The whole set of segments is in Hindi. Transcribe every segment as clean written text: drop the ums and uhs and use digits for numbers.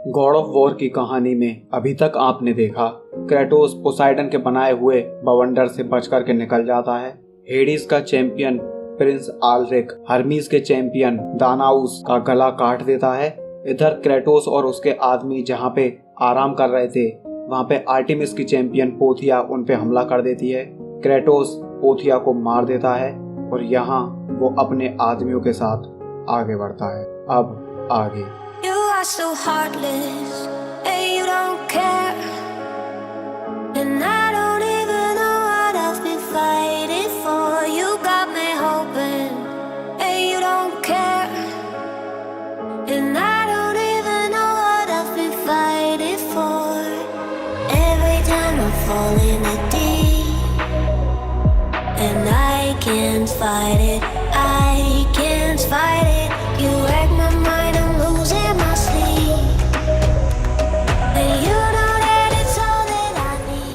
गॉड ऑफ वॉर की कहानी में अभी तक आपने देखा क्रेटोस पोसाइडन के बनाए हुए बवंडर से बच कर के निकल जाता है। हेडिस का चैंपियन प्रिंस आल्रिक हर्मीज के चैंपियन दानाउस का गला काट देता है। इधर क्रेटोस और उसके आदमी जहाँ पे आराम कर रहे थे वहाँ पे आर्टेमिस की चैंपियन पोथिया उन पे हमला कर देती है। क्रेटोस पोथिया को मार देता है और यहाँ वो अपने आदमियों के साथ आगे बढ़ता है। अब आगे So heartless, and you don't care, and I don't even know what I've been fighting for. You got me hoping, and you don't care, and I don't even know what I've been fighting for. Every time I fall in the deep, and I can't fight it, I can't fight it. You wreck my mind, I'm losing my sleep, and you know that it's all that I need.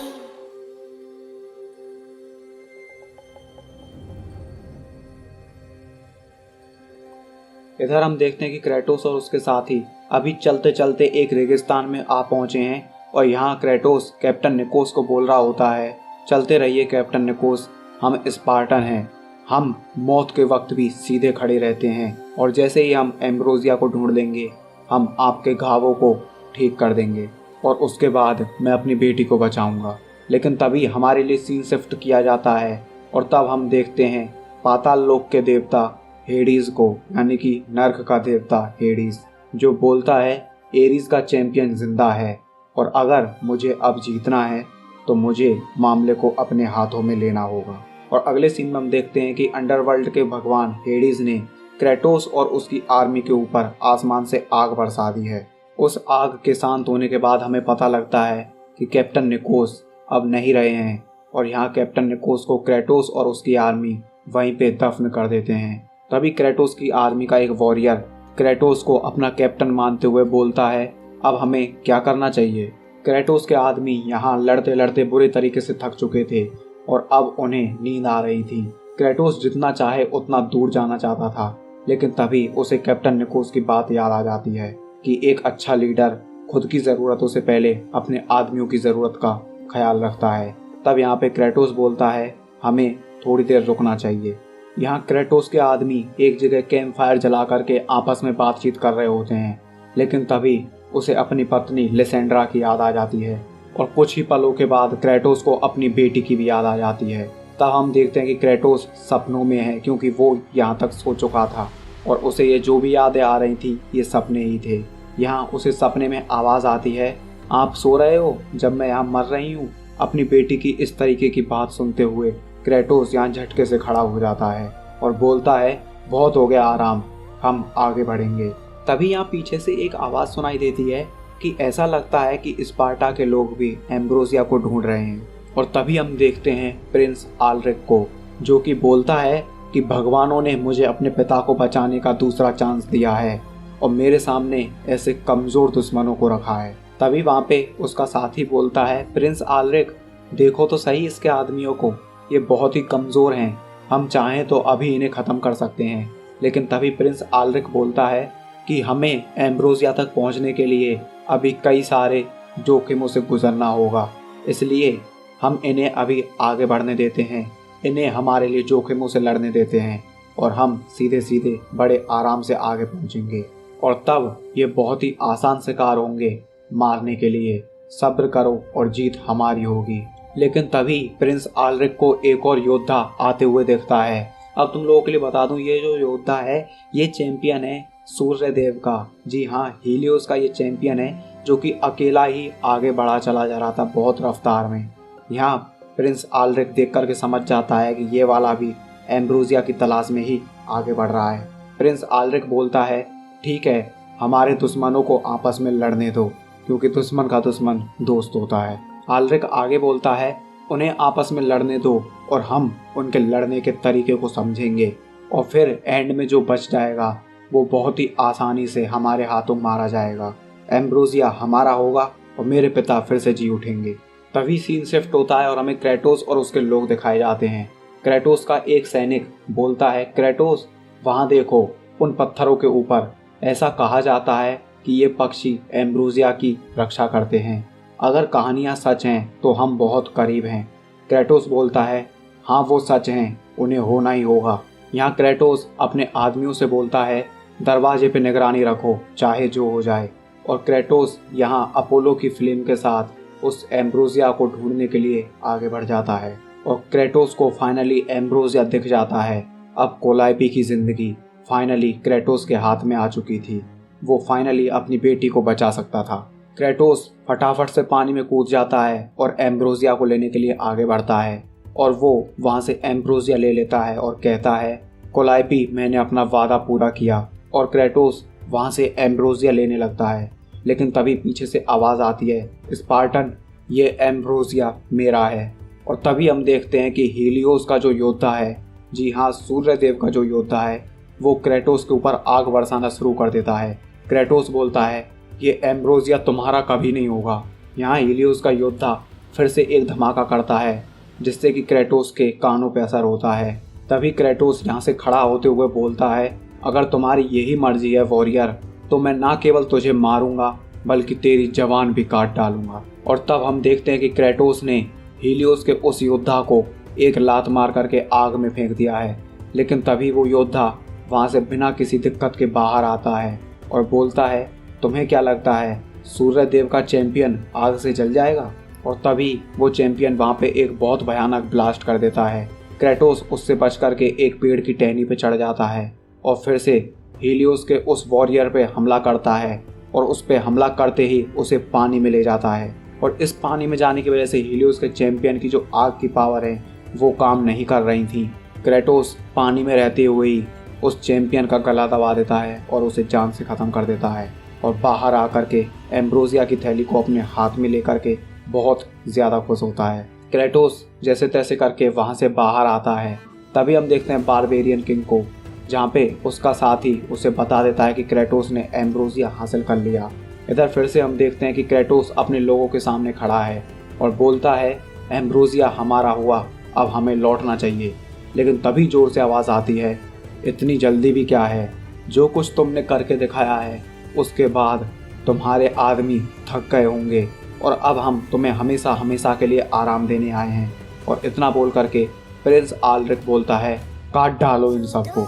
इधर हम देखते हैं कि क्रेटोस और उसके साथी अभी चलते चलते एक रेगिस्तान में आ पहुंचे हैं और यहाँ क्रेटोस कैप्टन निकोस को बोल रहा होता है, चलते रहिए कैप्टन निकोस, हम स्पार्टन हैं, हम मौत के वक्त भी सीधे खड़े रहते हैं और जैसे ही हम एम्ब्रोसिया को ढूंढ लेंगे हम आपके घावों को ठीक कर देंगे और उसके बाद मैं अपनी बेटी को बचाऊंगा। लेकिन तभी हमारे लिए सीन शिफ्ट किया जाता है और तब हम देखते हैं पाताल लोक के देवता हेडिस को, यानी कि नर्क का देवता हेडिस, जो बोलता है एरिस का चैंपियन जिंदा है और अगर मुझे अब जीतना है तो मुझे मामले को अपने हाथों में लेना होगा। और अगले सीन में हम देखते हैं कि अंडरवर्ल्ड के भगवान हेडिस ने क्रेटोस और उसकी आर्मी के ऊपर आसमान से आग बरसा दी है। उस आग के शांत होने के बाद हमें पता लगता है कि कैप्टन निकोस अब नहीं रहे हैं और यहाँ कैप्टन निकोस को क्रेटोस और उसकी आर्मी वहीं पे दफन कर देते हैं। तभी क्रेटोस की आर्मी का एक वॉरियर क्रेटोस को अपना कैप्टन मानते हुए बोलता है, अब हमें क्या करना चाहिए। क्रेटोस के आदमी यहाँ लड़ते लड़ते बुरे तरीके से थक चुके थे और अब उन्हें नींद आ रही थी। क्रेटोस जितना चाहे उतना दूर जाना चाहता था, लेकिन तभी उसे कैप्टन निकोस की बात याद आ जाती है कि एक अच्छा लीडर खुद की ज़रूरतों से पहले अपने आदमियों की ज़रूरत का ख्याल रखता है। तब यहाँ पे क्रेटोस बोलता है, हमें थोड़ी देर रुकना चाहिए। यहाँ क्रेटोस के आदमी एक जगह कैंप फायर जला करके आपस में बातचीत कर रहे होते हैं, लेकिन तभी उसे अपनी पत्नी लिसेंड्रा की याद आ जाती है और कुछ ही पलों के बाद क्रेटोस को अपनी बेटी की भी याद आ जाती है। तब हम देखते हैं कि क्रेटोस सपनों में है, क्योंकि वो यहाँ तक सो चुका था और उसे ये जो भी यादें आ रही थी ये सपने ही थे। यहाँ उसे सपने में आवाज़ आती है, आप सो रहे हो जब मैं यहाँ मर रही हूँ। अपनी बेटी की इस तरीके की बात सुनते हुए क्रेटोस यहाँ झटके से खड़ा हो जाता है और बोलता है, बहुत हो गया आराम, हम आगे बढ़ेंगे। तभी यहाँ पीछे से एक आवाज़ सुनाई देती है कि ऐसा लगता है कि स्पार्टा के लोग भी एम्ब्रोसिया को ढूंढ रहे हैं। और तभी हम देखते हैं प्रिंस आल्रिक को, जो कि बोलता है कि भगवानों ने मुझे अपने पिता को बचाने का दूसरा चांस दिया है और मेरे सामने ऐसे कमज़ोर दुश्मनों को रखा है। तभी वहाँ पे उसका साथी बोलता है, प्रिंस आल्रिक देखो तो सही इसके आदमियों को, ये बहुत ही कमज़ोर हैं, हम चाहें तो अभी इन्हें ख़त्म कर सकते हैं। लेकिन तभी प्रिंस आल्रिक बोलता है कि हमें एम्ब्रोसिया तक पहुंचने के लिए अभी कई सारे जोखिमों से गुजरना होगा, इसलिए हम इन्हें अभी आगे बढ़ने देते हैं, इन्हें हमारे लिए जोखिमों से लड़ने देते हैं और हम सीधे सीधे बड़े आराम से आगे पहुंचेंगे और तब ये बहुत ही आसान शिकार होंगे मारने के लिए। सब्र करो और जीत हमारी होगी। लेकिन तभी प्रिंस आल्रिक को एक और योद्धा आते हुए देखता है। अब तुम लोगों के लिए बता दूं, ये जो योद्धा है ये चैंपियन है सूर्य देव का। जी हाँ, हीलियोस का ये चैंपियन है जो कि अकेला ही आगे बढ़ा चला जा रहा था बहुत रफ्तार में। यहाँ प्रिंस आल्रिक देख करके समझ जाता है कि ये वाला भी एम्ब्रोसिया की तलाश में ही आगे बढ़ रहा है। प्रिंस आल्रिक बोलता है, ठीक है, हमारे दुश्मनों को आपस में लड़ने दो, क्योंकि दुश्मन का दुश्मन दोस्त होता है। आल्रिक आगे बोलता है, उन्हें आपस में लड़ने दो और हम उनके लड़ने के तरीके को समझेंगे और फिर एंड में जो बच जाएगा वो बहुत ही आसानी से हमारे हाथों मारा जाएगा। एम्ब्रोसिया हमारा होगा और मेरे पिता फिर से जी उठेंगे। तभी सीन शिफ्ट होता है और हमें क्रेटोस और उसके लोग दिखाए जाते हैं। क्रेटोस का एक सैनिक बोलता है, क्रेटोस वहाँ देखो उन पत्थरों के ऊपर, ऐसा कहा जाता है कि ये पक्षी एम्ब्रोसिया की रक्षा करते हैं। अगर कहानियाँ सच हैं तो हम बहुत करीब हैं। क्रेटोस बोलता है, हाँ वो सच हैं, उन्हें होना ही होगा। यहाँ क्रेटोस अपने आदमियों से बोलता है, दरवाजे पे निगरानी रखो चाहे जो हो जाए। और क्रेटोस यहाँ अपोलो की फिल्म के साथ उस एम्ब्रोसिया को ढूंढने के लिए आगे बढ़ जाता है। और क्रेटोस को फाइनली एम्ब्रोसिया दिख जाता है। अब कोलाइपी की जिंदगी फाइनली क्रेटोस के हाथ में आ चुकी थी। वो फाइनली अपनी बेटी को बचा सकता था। क्रेटोस फटाफट से पानी में कूद जाता है और एम्ब्रोसिया को लेने के लिए आगे बढ़ता है। और वो वहाँ से एम्ब्रोसिया ले लेता है और कहता है, कोलाइपी मैंने अपना वादा पूरा किया। और क्रेटोस वहाँ से एम्ब्रोसिया लेने लगता है। लेकिन तभी पीछे से आवाज़ आती है, स्पार्टन ये एम्ब्रोसिया मेरा है। और तभी हम देखते हैं कि हीलियोस का जो योद्धा है, जी हाँ सूर्यदेव का जो योद्धा है, वो क्रेटोस के ऊपर आग बरसाना शुरू कर देता है। क्रेटोस बोलता है, ये एम्ब्रोसिया तुम्हारा कभी नहीं होगा। यहाँ हीलियोस का योद्धा फिर से एक धमाका करता है जिससे कि क्रेटोस के कानों पर असर होता है। तभी क्रेटोस यहाँ से खड़ा होते हुए बोलता है, अगर तुम्हारी यही मर्जी है वॉरियर, तो मैं ना केवल तुझे मारूंगा बल्कि तेरी जवान भी काट डालूंगा। और तब हम देखते हैं कि क्रेटोस ने हीलियोस के उस योद्धा को एक लात मार करके आग में फेंक दिया है। लेकिन तभी वो योद्धा वहाँ से बिना किसी दिक्कत के बाहर आता है और बोलता है, तुम्हें क्या लगता है सूर्यदेव का चैंपियन आग से जल जाएगा? और तभी वो चैंपियन वहाँ पे एक बहुत भयानक ब्लास्ट कर देता है। क्रेटोस उससे बच करके एक पेड़ की टहनी पे चढ़ जाता है और फिर से हीलियोस के उस वॉरियर पे हमला करता है। और उस पे हमला करते ही उसे पानी में ले जाता है। और इस पानी में जाने की वजह से हीलियोस के चैंपियन की जो आग की पावर है वो काम नहीं कर रही थी। क्रेटोस पानी में रहते हुए ही उस चैंपियन का गला दबा देता है और उसे जान से ख़त्म कर देता है। और बाहर आकर के एम्ब्रोसिया की थैली को अपने हाथ में लेकर के बहुत ज़्यादा खुश होता है। क्रेटोस जैसे तैसे करके वहाँ से बाहर आता है। तभी हम देखते हैं बारबेरियन किंग को, जहाँ पे उसका साथी उसे बता देता है कि क्रेटोस ने एम्ब्रोसिया हासिल कर लिया। इधर फिर से हम देखते हैं कि क्रेटोस अपने लोगों के सामने खड़ा है और बोलता है, एम्ब्रोसिया हमारा हुआ, अब हमें लौटना चाहिए। लेकिन तभी जोर से आवाज़ आती है, इतनी जल्दी भी क्या है, जो कुछ तुमने करके दिखाया है उसके बाद तुम्हारे आदमी थक गए होंगे और अब हम तुम्हें हमेशा हमेशा के लिए आराम देने आए हैं। और इतना बोल करके प्रिंस आल्ड्रिक बोलता है, काट डालो इन सबको।